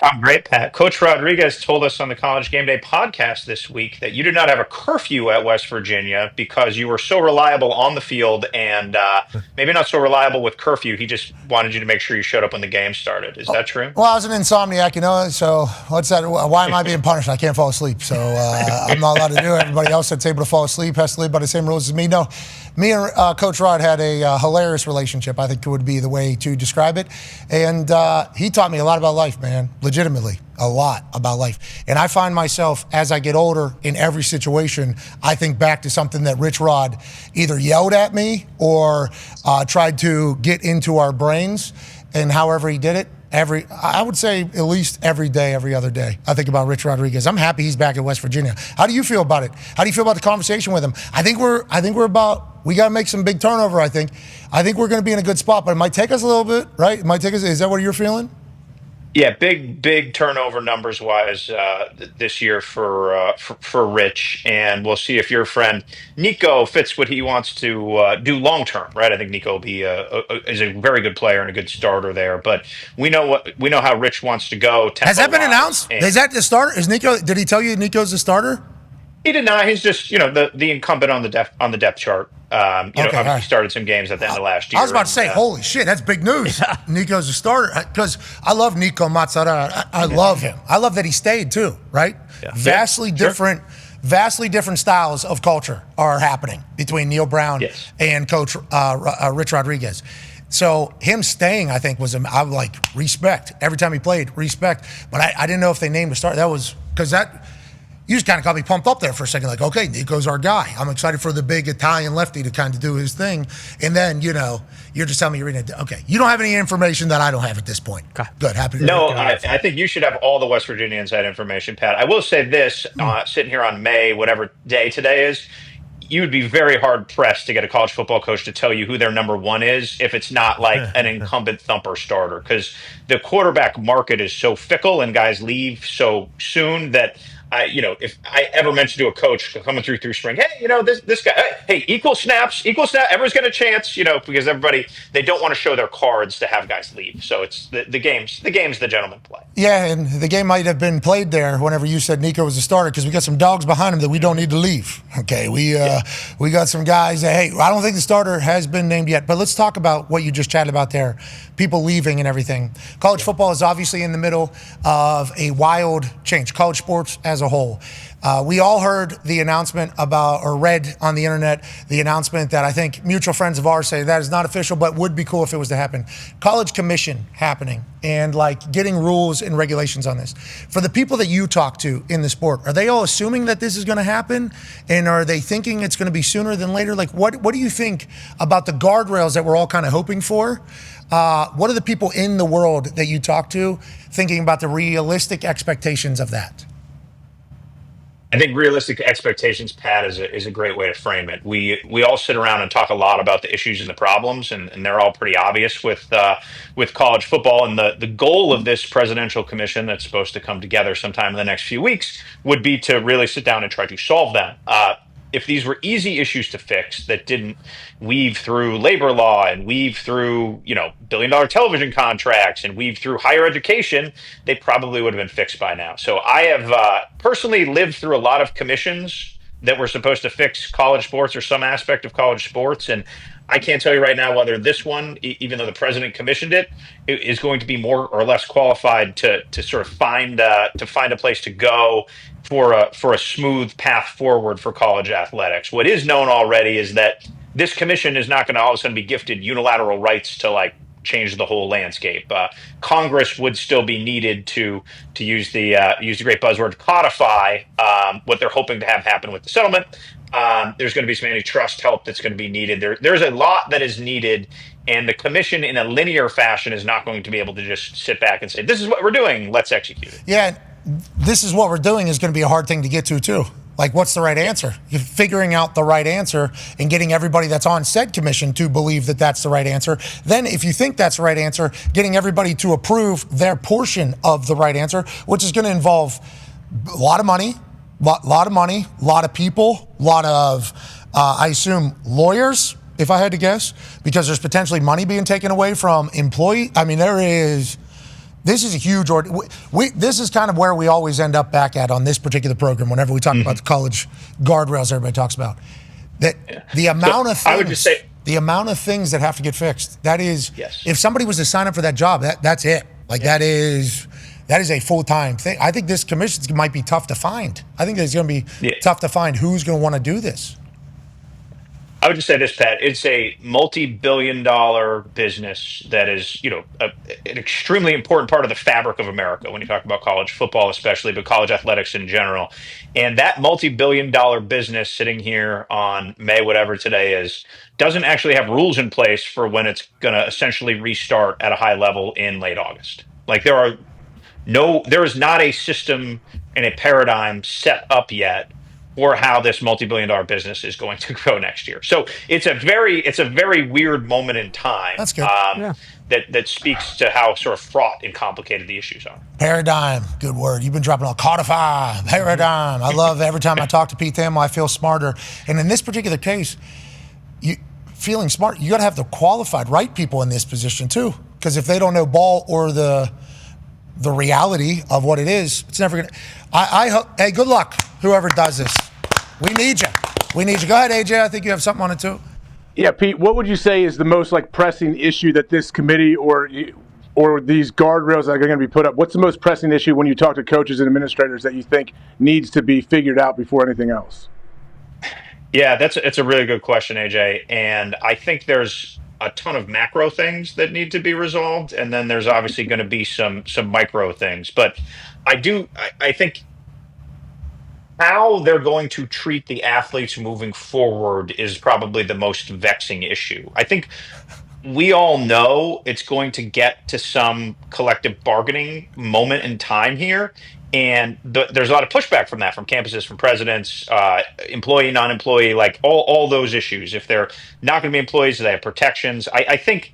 I'm great, Pat. Coach Rodriguez told us on the College Game Day podcast this week that you did not have a curfew at West Virginia because you were so reliable on the field and maybe not so reliable with curfew. He just wanted you to make sure you showed up when the game started. Is that true? Well, I was an insomniac, so what's that? Why am I being punished? I can't fall asleep, so I'm not allowed to do it. Everybody else that's able to fall asleep has to live by the same rules as me. No, me and Coach Rod had a hilarious relationship, I think would be the way to describe it. And he taught me a lot about life, man, legitimately. A lot about life. And I find myself, as I get older, in every situation, I think back to something that Rich Rod either yelled at me or tried to get into our brains. And however he did it, I would say at least every day, every other day, I think about Rich Rodriguez. I'm happy he's back at West Virginia. How do you feel about it? How do you feel about the conversation with him? We got to make some big turnover, I think. I think we're going to be in a good spot, but it might take us a little bit, right? It might take us, is that what you're feeling? Yeah, big turnover numbers wise this year for Rich, and we'll see if your friend Nico fits what he wants to do long term. Right, I think Nico will be is a very good player and a good starter there. But we know how Rich wants to go. Has that been Tempo-wise, announced? and Is that the starter? Is Nico? Did he tell you Nico's the starter? he did not. He's just the incumbent on the depth chart. Okay, all Obviously right. started some games at the end of last year. I was about to say, and, holy shit, that's big news. Nico's a starter because I love Nico Mazzara. I love him. I love that he stayed too. Right? Yeah. Vastly Yeah, sure. different. Vastly different styles of culture are happening between Neil Brown Yes. and Coach Rich Rodriguez. So him staying, I think, I like respect. Every time he played, respect. But I didn't know if they named a starter. That was because you just kind of got me pumped up there for a second. Like, okay, Nico's our guy. I'm excited for the big Italian lefty to kind of do his thing. And then, you're just telling me you're reading it. Okay, you don't have any information that I don't have at this point. Okay. Good, happy to No, I think you should have all the West Virginia inside information, Pat. I will say this: sitting here on May, whatever day today is, you would be very hard pressed to get a college football coach to tell you who their number one is if it's not like an incumbent thumper starter, because the quarterback market is so fickle and guys leave so soon that. If I ever mentioned to a coach coming through spring, hey, this guy, hey, equal snaps, everyone's got a chance, because they don't want to show their cards to have guys leave. So it's the games the gentlemen play. Yeah, and the game might have been played there whenever you said Nico was the starter because we got some dogs behind him that we don't need to leave. Okay, we got some guys that, hey, I don't think the starter has been named yet, but let's talk about what you just chatted about there, people leaving and everything. College football is obviously in the middle of a wild change, college sports as a whole. We all heard the announcement or read on the internet, the announcement that I think mutual friends of ours say that is not official, but would be cool if it was to happen. College commission happening and like getting rules and regulations on this. For the people that you talk to in the sport, are they all assuming that this is going to happen? And are they thinking it's going to be sooner than later? Like, what do you think about the guardrails that we're all kind of hoping for? What are the people in the world that you talk to thinking about the realistic expectations of that? I think realistic expectations, Pat, is a great way to frame it. We all sit around and talk a lot about the issues and the problems, and they're all pretty obvious with college football. And the goal of this presidential commission that's supposed to come together sometime in the next few weeks would be to really sit down and try to solve them. If these were easy issues to fix that didn't weave through labor law and weave through, billion-dollar television contracts and weave through higher education, they probably would have been fixed by now. So I have personally lived through a lot of commissions that were supposed to fix college sports or some aspect of college sports. And I can't tell you right now whether this one, even though the president commissioned it, is going to be more or less qualified to sort of find a place to go for a smooth path forward for college athletics. What is known already is that this commission is not going to all of a sudden be gifted unilateral rights to change the whole landscape. Congress would still be needed to use the great buzzword codify what they're hoping to have happen with the settlement. There's going to be some antitrust help that's going to be needed. There's a lot that is needed, and the commission in a linear fashion is not going to be able to just sit back and say, this is what we're doing, let's execute it. Yeah, this is what we're doing is going to be a hard thing to get to, too. Like, what's the right answer? You're figuring out the right answer and getting everybody that's on said commission to believe that that's the right answer. Then, if you think that's the right answer, getting everybody to approve their portion of the right answer, which is going to involve a lot of money, a lot of people, a lot of, I assume, lawyers, if I had to guess, because there's potentially money being taken away from employee. I mean, there is This is a huge order. This is kind of where we always end up back at on this particular program whenever we talk about the college guardrails everybody talks about. That the amount of things, I would just say, the amount of things that have to get fixed. That is, yes. If somebody was to sign up for that job, that's it. Like that is a full-time thing. I think this commission might be tough to find. I think it's going to be tough to find who's going to want to do this. I would just say this, Pat. It's a multi-billion-dollar business that is, an extremely important part of the fabric of America when you talk about college football, especially, but college athletics in general. And that multi-billion-dollar business sitting here on May, whatever today is, doesn't actually have rules in place for when it's going to essentially restart at a high level in late August. Like there is not a system and a paradigm set up yet or how this multi-billion-dollar business is going to grow next year. So it's a very weird moment in time. That's good. That speaks to how sort of fraught and complicated the issues are. Paradigm, good word. You've been dropping on codify, paradigm. I love every time I talk to Pete Thamel, I feel smarter. And in this particular case, feeling smart, you got to have the qualified right people in this position too. Because if they don't know ball or the reality of what it is, it's never going to. I hope. Hey, good luck, whoever does this. We need you. Go ahead, AJ. I think you have something on it too. Yeah, Pete. What would you say is the most pressing issue that this committee or these guardrails that are going to be put up? What's the most pressing issue when you talk to coaches and administrators that you think needs to be figured out before anything else? Yeah, it's a really good question, AJ. And I think there's a ton of macro things that need to be resolved, and then there's obviously going to be some micro things. But I think how they're going to treat the athletes moving forward is probably the most vexing issue. I think we all know it's going to get to some collective bargaining moment in time here. And there's a lot of pushback from that, from campuses, from presidents, employee, non-employee, like all those issues. If they're not going to be employees, they have protections. I think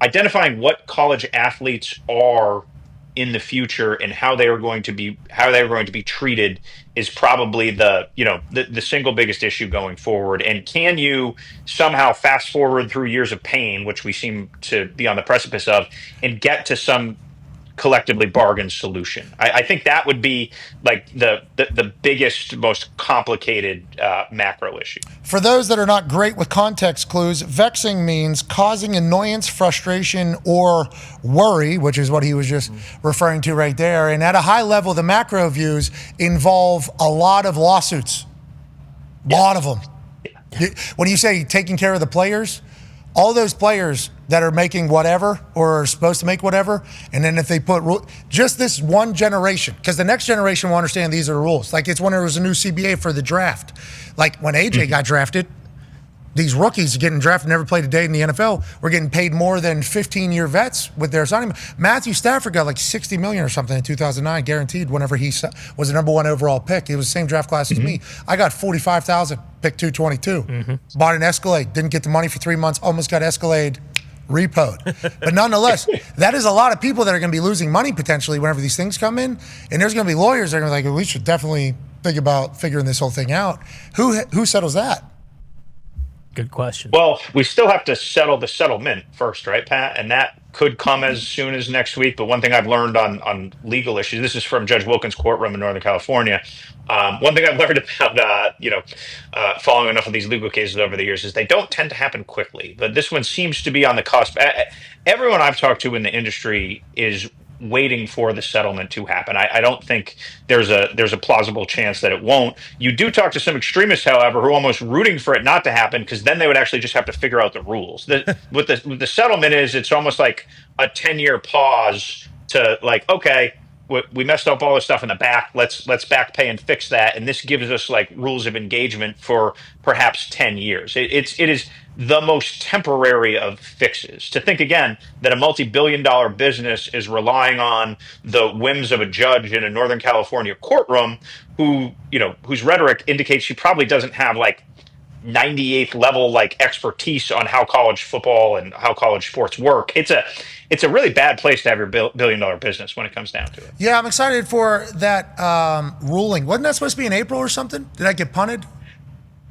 identifying what college athletes are in the future and how they are going to be treated is probably the single biggest issue going forward. And can you somehow fast forward through years of pain, which we seem to be on the precipice of, and get to some collectively bargained solution? I think that would be like the biggest, most complicated macro issue. For those that are not great with context clues, vexing means causing annoyance, frustration, or worry, which is what he was just referring to right there. And at a high level, the macro views involve a lot of lawsuits. A lot of them. Yeah. When you say taking care of the players, all those players that are making whatever or are supposed to make whatever, and then if they put just this one generation, because the next generation will understand these are the rules. Like it's when there was a new CBA for the draft. Like when AJ got drafted, these rookies getting drafted, never played a day in the NFL, were getting paid more than 15-year vets with their signing. Matthew Stafford got like $60 million or something in 2009, guaranteed whenever he was the number one overall pick. It was the same draft class as me. I got $45,000, pick 222. Bought an Escalade, didn't get the money for 3 months, almost got Escalade repoed. But nonetheless, that is a lot of people that are going to be losing money potentially whenever these things come in. And there's going to be lawyers that are going to be like, well, we should definitely think about figuring this whole thing out. Who settles that? Good question. Well, we still have to settle the settlement first, right, Pat? And that could come as soon as next week. But one thing I've learned on legal issues, this is from Judge Wilkins' courtroom in Northern California. One thing I've learned about, following enough of these legal cases over the years is they don't tend to happen quickly. But this one seems to be on the cusp. Everyone I've talked to in the industry is waiting for the settlement to happen. I don't think there's a plausible chance that it won't. You do talk to some extremists, however, who are almost rooting for it not to happen because then they would actually just have to figure out the rules. What the settlement is, it's almost like a 10-year pause to like, okay, we messed up all this stuff in the back. Let's back pay and fix that. And this gives us like rules of engagement for perhaps 10 years. It is the most temporary of fixes. To think again that a multi-billion-dollar business is relying on the whims of a judge in a Northern California courtroom whose rhetoric indicates she probably doesn't have like 98th level like expertise on how college football and how college sports work. It's a really bad place to have your billion-dollar business when it comes down to it. Yeah, I'm excited for that ruling. Wasn't that supposed to be in April or something? Did that get punted?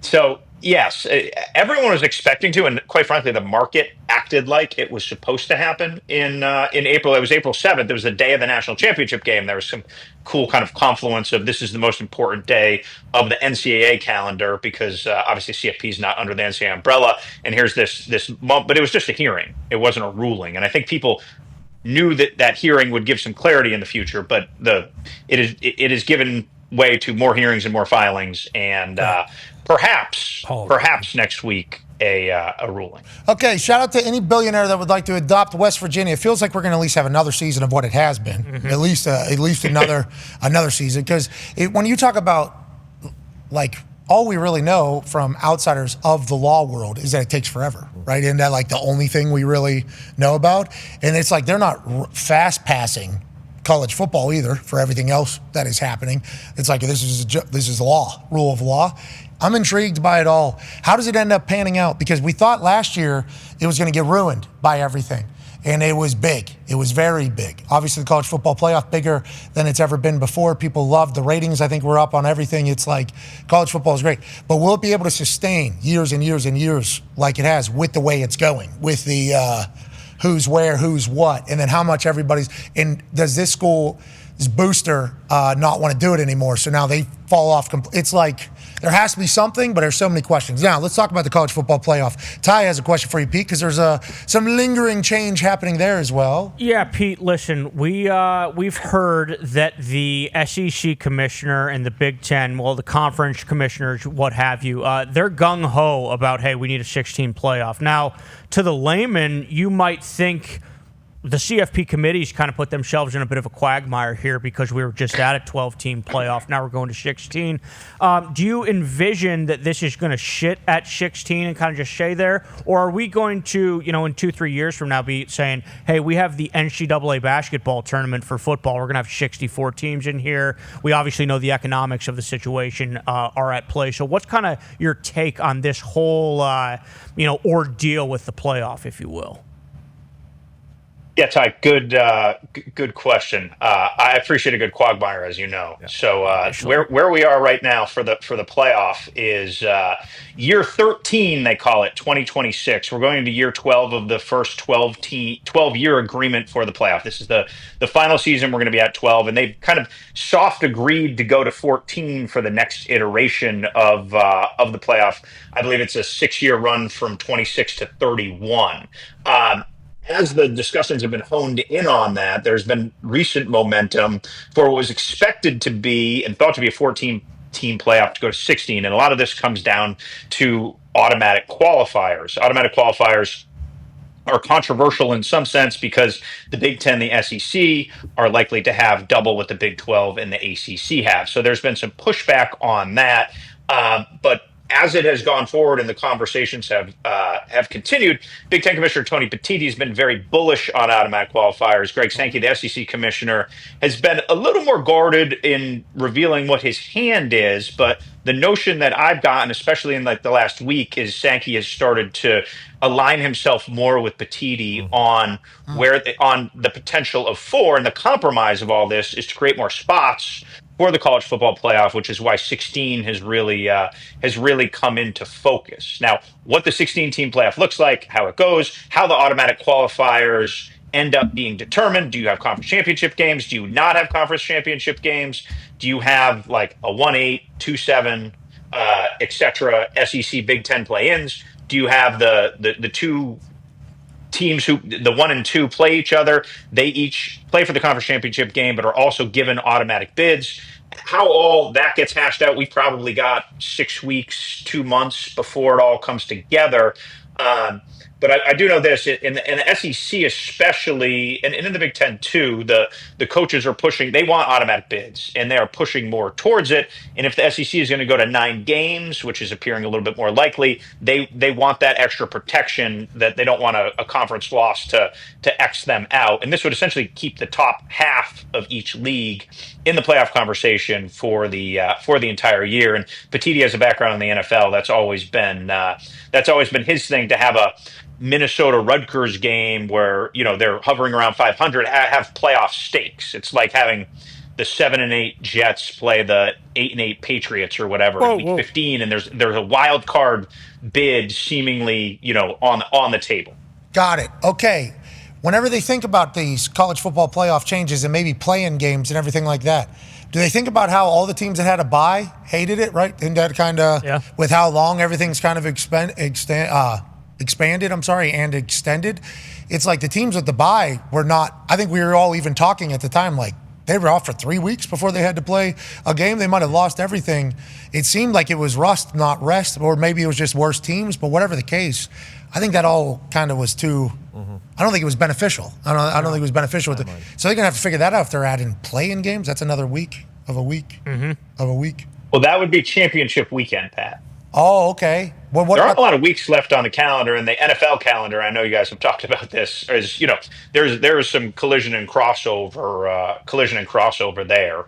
So Yes, everyone was expecting to, and quite frankly, the market acted like it was supposed to happen in April. It was April 7th. It was the day of the national championship game. There was some cool kind of confluence of this is the most important day of the NCAA calendar because obviously CFP is not under the NCAA umbrella, and here's this month. But it was just a hearing. It wasn't a ruling, and I think people knew that that hearing would give some clarity in the future, but it is given way to more hearings and more filings, and perhaps next week a ruling. Okay, shout out to any billionaire that would like to adopt West Virginia. It feels like we're going to at least have another season of what it has been, at least another season. Because when you talk about like all we really know from outsiders of the law world is that it takes forever, right? And that like the only thing we really know about, and it's like they're not fast passing college football either for everything else that is happening. It's like this is law, rule of law. I'm intrigued by it all. How does it end up panning out? Because we thought last year it was going to get ruined by everything. And it was big. It was very big. Obviously, the college football playoff, bigger than it's ever been before. People loved the ratings. I think we're up on everything. It's like college football is great. But will it be able to sustain years and years and years like it has with the way it's going, with the who's where, who's what, and then how much everybody's – and does this school's booster not want to do it anymore? So now they fall off. It's like – there has to be something, but there's so many questions. Now, let's talk about the college football playoff. Ty has a question for you, Pete, because there's some lingering change happening there as well. Yeah, Pete, listen, we've heard that the SEC commissioner and the Big Ten, well, the conference commissioners, what have you, they're gung-ho about, hey, we need a 16 playoff. Now, to the layman, you might think the CFP committees kind of put themselves in a bit of a quagmire here because we were just at a 12-team playoff. Now we're going to 16. Do you envision that this is going to sit at 16 and kind of just stay there? Or are we going to, in 2-3 years from now be saying, hey, we have the NCAA basketball tournament for football. We're going to have 64 teams in here. We obviously know the economics of the situation are at play. So what's kind of your take on this whole, ordeal with the playoff, if you will? Yeah, Ty, good question. I appreciate a good quagmire, as you know. Yeah. So where we are right now for the playoff is year 13, they call it 2026. We're going into year 12 of the first 12-year agreement for the playoff. This is the final season. We're going to be at 12, and they've kind of soft agreed to go to 14 for the next iteration of the playoff. I believe it's a 6-year run from 26 to 31. As the discussions have been honed in on that, there's been recent momentum for what was expected to be and thought to be a 14-team playoff to go to 16. And a lot of this comes down to automatic qualifiers. Automatic qualifiers are controversial in some sense because the Big Ten, the SEC, are likely to have double what the Big 12 and the ACC have. So there's been some pushback on that. But as it has gone forward and the conversations have continued, Big Ten Commissioner Tony Petitti has been very bullish on automatic qualifiers. Greg Sankey, the SEC Commissioner, has been a little more guarded in revealing what his hand is. But the notion that I've gotten, especially in like the last week, is Sankey has started to align himself more with Petitti on on the potential of 4, and the compromise of all this is to create more spots for the college football playoff, which is why 16 has really come into focus. Now, what the 16-team playoff looks like, how it goes, how the automatic qualifiers end up being determined. Do you have conference championship games? Do you not have conference championship games? Do you have like a 1-8, 2-7, etc. SEC Big Ten play-ins? Do you have the two teams who the 1 and 2 play each other? They each play for the conference championship game, but are also given automatic bids. How all that gets hashed out, we've probably got 6 weeks, 2 months before it all comes together. But I do know this in the SEC especially, and in the Big Ten too, the coaches are pushing. They want automatic bids, and they are pushing more towards it. And if the SEC is going to go to 9 games, which is appearing a little bit more likely, they want that extra protection that they don't want a conference loss to X them out. And this would essentially keep the top half of each league in the playoff conversation for the entire year. And Petitti has a background in the NFL. That's always been his thing, to have a Minnesota Rutgers game where they're hovering around 500, have playoff stakes. It's like having the 7-8 Jets play the 8-8 Patriots or whatever in week 15, and there's a wild card bid seemingly, on the table. Got it. Okay. Whenever they think about these college football playoff changes and maybe play-in games and everything like that, do they think about how all the teams that had a bye hated it, right? And that kind of, with how long everything's kind of expanded, and extended. It's like the teams with the bye were not, I think we were all even talking at the time, like they were off for 3 weeks before they had to play a game. They might have lost everything. It seemed like it was rust, not rest, or maybe it was just worse teams, but whatever the case, I think that all kind of was too, I don't think it was beneficial. I don't think it was beneficial. So they're going to have to figure that out if they're adding play-in games. That's another week of a week. Well, that would be championship weekend, Pat. Oh, okay. Well, there aren't a lot of weeks left on the calendar, and the NFL calendar, I know you guys have talked about this, is, there is some collision and crossover there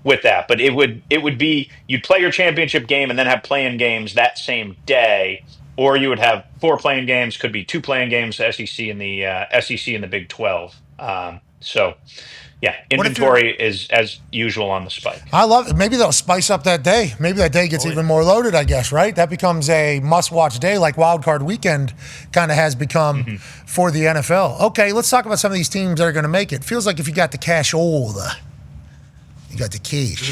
with that. But it would be, you'd play your championship game and then have play-in games that same day, or you would have 4 play-in games, could be 2 play-in games, SEC and the Big 12. Yeah, inventory is as usual on the spike. I love it. Maybe they'll spice up that day. Maybe that day gets even more loaded, I guess, right? That becomes a must-watch day like Wild Card Weekend kind of has become for the NFL. Okay, let's talk about some of these teams that are going to make it. Feels like if you got the cash, you got the cash.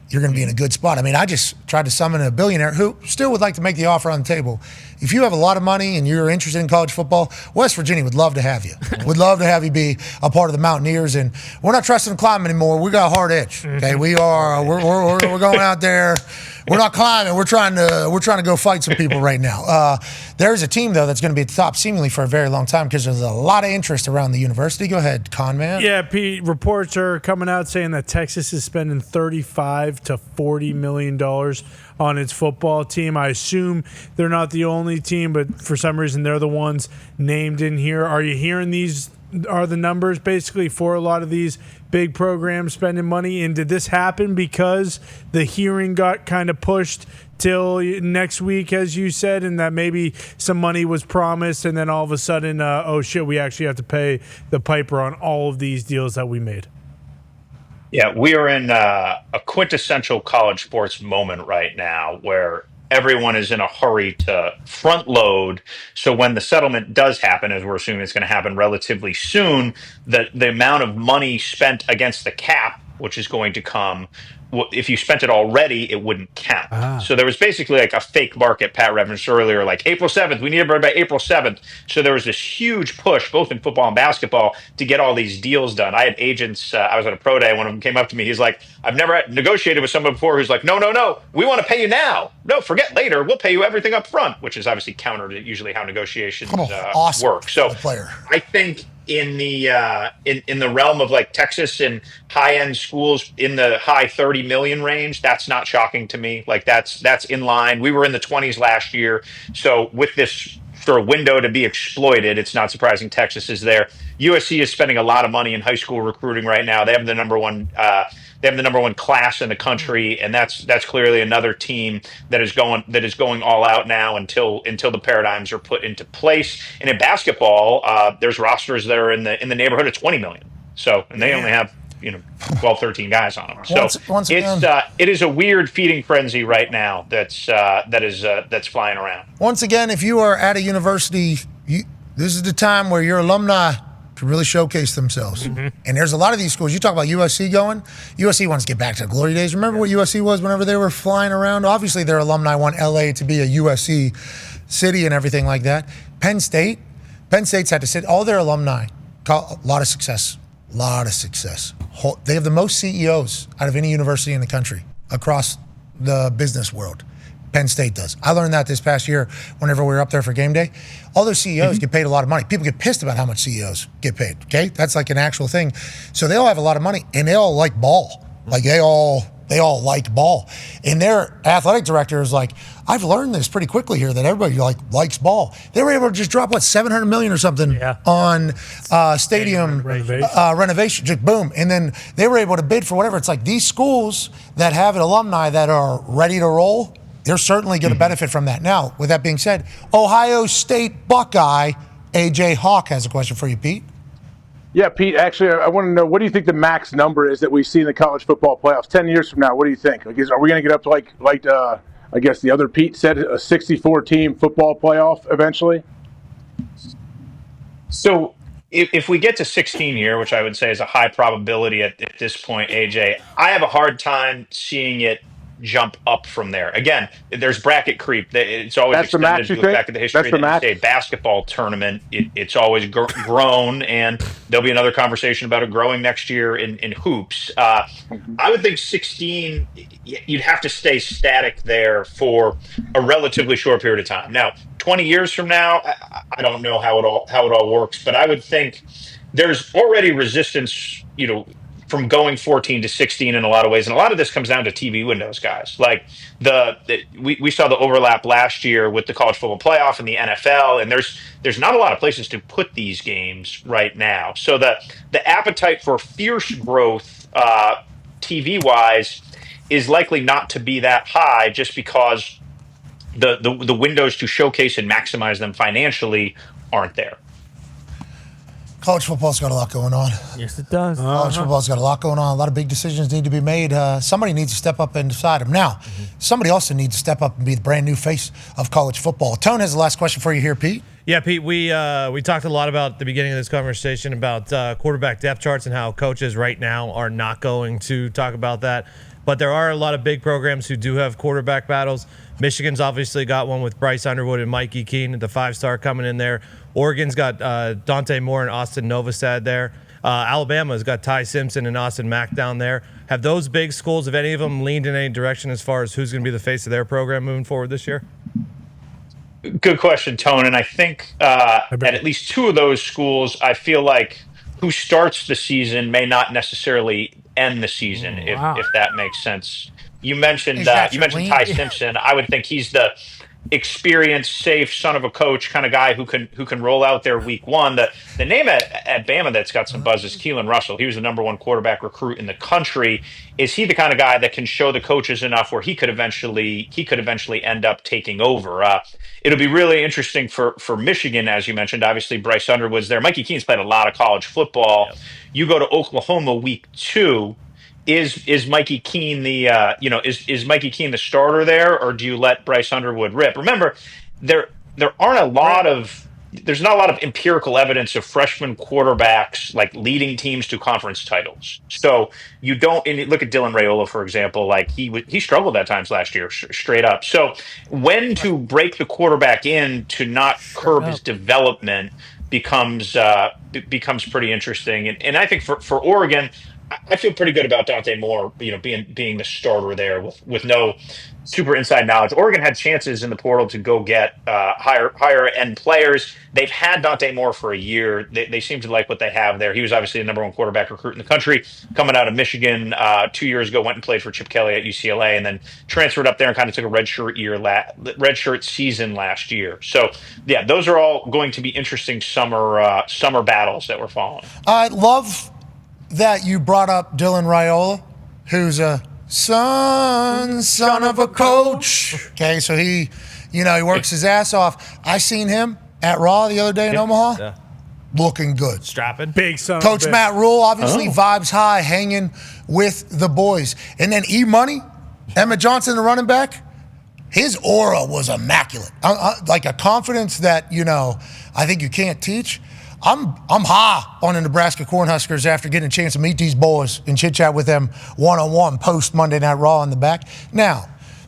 You're going to be in a good spot. I mean, I just tried to summon a billionaire who still would like to make the offer on the table. If you have a lot of money and you're interested in college football, West Virginia would love to have you. Would love to have you be a part of the Mountaineers. And we're not trusting climbing anymore. We got a hard itch. Okay, we're going out there. We're not climbing. We're trying to go fight some people right now. There's a team though that's going to be at the top seemingly for a very long time because there's a lot of interest around the university. Go ahead, con man. Yeah, Pete. Reports are coming out saying that Texas is spending $35 to $40 million on its football team. I assume they're not the only team, but for some reason they're the ones named in here. Are you hearing these are the numbers basically for a lot of these big programs spending money? And did this happen because the hearing got kind of pushed till next week, as you said, and that maybe some money was promised and then all of a sudden, oh shit, we actually have to pay the piper on all of these deals that we made? Yeah, we are in a quintessential college sports moment right now where everyone is in a hurry to front load. So when the settlement does happen, as we're assuming it's going to happen relatively soon, the amount of money spent against the cap, which is going to come, if you spent it already, it wouldn't count. So there was basically like a fake market, Pat referenced earlier, like April 7th, we need everybody by April 7th. So there was this huge push, both in football and basketball, to get all these deals done. I had agents, I was at a pro day, one of them came up to me, he's like, I've never negotiated with someone before who's like, no, we want to pay you now. No, forget later, we'll pay you everything up front, which is obviously counter to usually how negotiations work. So I think in the realm of like Texas and high-end schools in the high 30 million range, that's not shocking to me. Like that's in line. We were in the 20s last year. So with this sort of window to be exploited, it's not surprising Texas is there. USC is spending a lot of money in high school recruiting right now. They have the number one class in the country, and that's clearly another team that is going all out now until the paradigms are put into place. And in basketball, there's rosters that are in the neighborhood of 20 million. So, and they only have 12, 13 guys on them. So once again, it is a weird feeding frenzy right now that's flying around. Once again, if you are at a university, this is the time where your alumni can really showcase themselves. And there's a lot of these schools. You talk about USC going. USC wants to get back to the glory days. Remember what USC was whenever they were flying around? Obviously, their alumni want LA to be a USC city and everything like that. Penn State's had to sit, all their alumni, a lot of success. They have the most CEOs out of any university in the country across the business world. Penn State does. I learned that this past year whenever we were up there for game day. All those CEOs get paid a lot of money. People get pissed about how much CEOs get paid, okay? That's like an actual thing. So they all have a lot of money, and they all like ball. Like they all like ball. And their athletic director is like, I've learned this pretty quickly here that everybody likes ball. They were able to just drop, $700 million or something on stadium renovation. Just boom. And then they were able to bid for whatever. It's like these schools that have an alumni that are ready to roll, they're certainly going to benefit from that. Now, with that being said, Ohio State Buckeye AJ Hawk has a question for you, Pete. Yeah, Pete, actually, I want to know, what do you think the max number is that we see in the college football playoffs 10 years from now? What do you think? Like, are we going to get up to, like I guess the other Pete said, a 64-team football playoff eventually? So if we get to 16 here, which I would say is a high probability at this point, AJ, I have a hard time seeing it jump up from there. Again, there's bracket creep. It's always That's the extended. max, If you you look think? back at the history That's of the the max? NCAA basketball tournament, it's always grown, and there'll be another conversation about it growing next year in hoops. I would think 16, you'd have to stay static there for a relatively short period of time. Now, 20 years from now, I don't know how it all works, but I would think there's already resistance, from going 14 to 16 in a lot of ways, and a lot of this comes down to TV windows, guys. Like we saw the overlap last year with the college football playoff and the NFL, and there's not a lot of places to put these games right now. So the appetite for fierce growth, TV wise, is likely not to be that high, just because the windows to showcase and maximize them financially aren't there. College football's got a lot going on. Yes, it does. College football's got a lot going on. A lot of big decisions need to be made. Somebody needs to step up and decide them. Now, somebody also needs to step up and be the brand new face of college football. Tone has the last question for you here, Pete. Yeah, Pete, we talked a lot about the beginning of this conversation about quarterback depth charts and how coaches right now are not going to talk about that. But there are a lot of big programs who do have quarterback battles. Michigan's obviously got one with Bryce Underwood and Mikey Keene, the 5-star coming in there. Oregon's got Dante Moore and Austin Novosad there. Alabama's got Ty Simpson and Austin Mack down there. Have those big schools, have any of them leaned in any direction as far as who's going to be the face of their program moving forward this year? Good question, Tone. And I think at least two of those schools, I feel like who starts the season may not necessarily end the season, if that makes sense. You mentioned Ty Simpson. I would think he's the experienced, safe son of a coach kind of guy who can roll out there week one. The name at Bama that's got some buzz is Keelan Russell. He was the #1 quarterback recruit in the country. Is he the kind of guy that can show the coaches enough where he could eventually end up taking over? It'll be really interesting for Michigan, as you mentioned. Obviously, Bryce Underwood's there. Mikey Keene's played a lot of college football. Yep. You go to Oklahoma week 2. Is Mikey Keene is Mikey Keene the starter there, or do you let Bryce Underwood rip? Remember, there's not a lot of empirical evidence of freshman quarterbacks like leading teams to conference titles. So you don't. And look at Dylan Raiola, for example. Like he struggled at times last year, straight up. So when to break the quarterback in to not curb his development becomes pretty interesting. And I think for Oregon, I feel pretty good about Dante Moore, being the starter there with no super inside knowledge. Oregon had chances in the portal to go get higher end players. They've had Dante Moore for a year. They seem to like what they have there. He was obviously the #1 quarterback recruit in the country, coming out of Michigan 2 years ago. Went and played for Chip Kelly at UCLA, and then transferred up there and kind of took a redshirt season last year. So yeah, those are all going to be interesting summer battles that we're following. I love that you brought up Dylan Raiola, who's a son of a coach. Okay, so he works his ass off. I seen him at Raw the other day in Omaha. Yeah. Looking good. Strapping. Big son. Coach Matt Rule, obviously vibes high, hanging with the boys. And then E-Money, Emmett Johnson, the running back, his aura was immaculate. Like a confidence that, I think you can't teach. I'm high on the Nebraska Cornhuskers after getting a chance to meet these boys and chit-chat with them one-on-one post Monday Night Raw in the back. Now,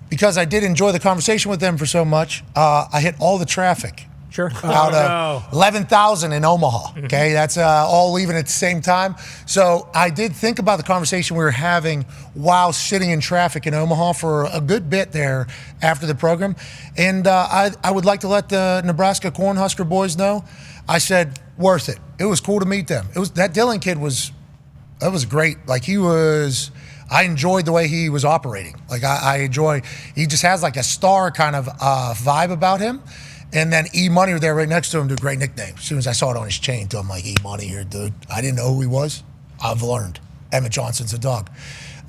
because I did enjoy the conversation with them for so much, I hit all the traffic. Sure. Out of 11,000 in Omaha. Okay, that's all leaving at the same time. So I did think about the conversation we were having while sitting in traffic in Omaha for a good bit there after the program. And I would like to let the Nebraska Cornhusker boys know, I said, worth it. It was cool to meet them. That Dylan kid was great. Like I enjoyed the way he was operating. Like he just has like a star kind of vibe about him. And then E-Money right there right next to him, a great nickname. As soon as I saw it on his chain, I'm like, E-Money here, dude. I didn't know who he was. I've learned. Emmett Johnson's a dog.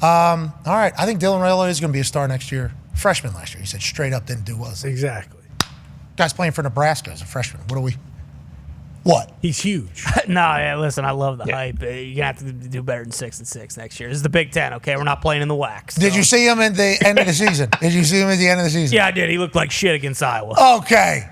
All right, I think Dylan Raiola is going to be a star next year. Freshman last year. He said straight up didn't do well. Exactly. Guy's playing for Nebraska as a freshman. What are we? What? He's huge. No, yeah, listen, I love the hype. You're gonna have to do better than 6-6 next year. This is the Big Ten, okay? We're not playing in the wax. Did you see him at the end of the season? Did you see him at the end of the season? Yeah, I did. He looked like shit against Iowa. Okay.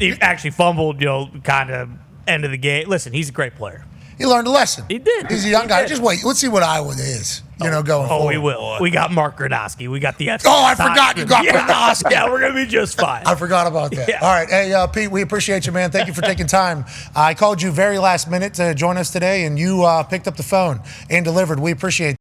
He actually fumbled, kind of end of the game. Listen, he's a great player. He learned a lesson. He did. He's a young guy. Just wait. Let's see what Iowa is, going forward. Oh, we will. We got Mark Gradowski. We got the FC. Oh, I forgot you got Gradowski. Yeah, we're going to be just fine. I forgot about that. Yeah. All right. Hey, Pete, we appreciate you, man. Thank you for taking time. I called you very last minute to join us today, and you picked up the phone and delivered. We appreciate it.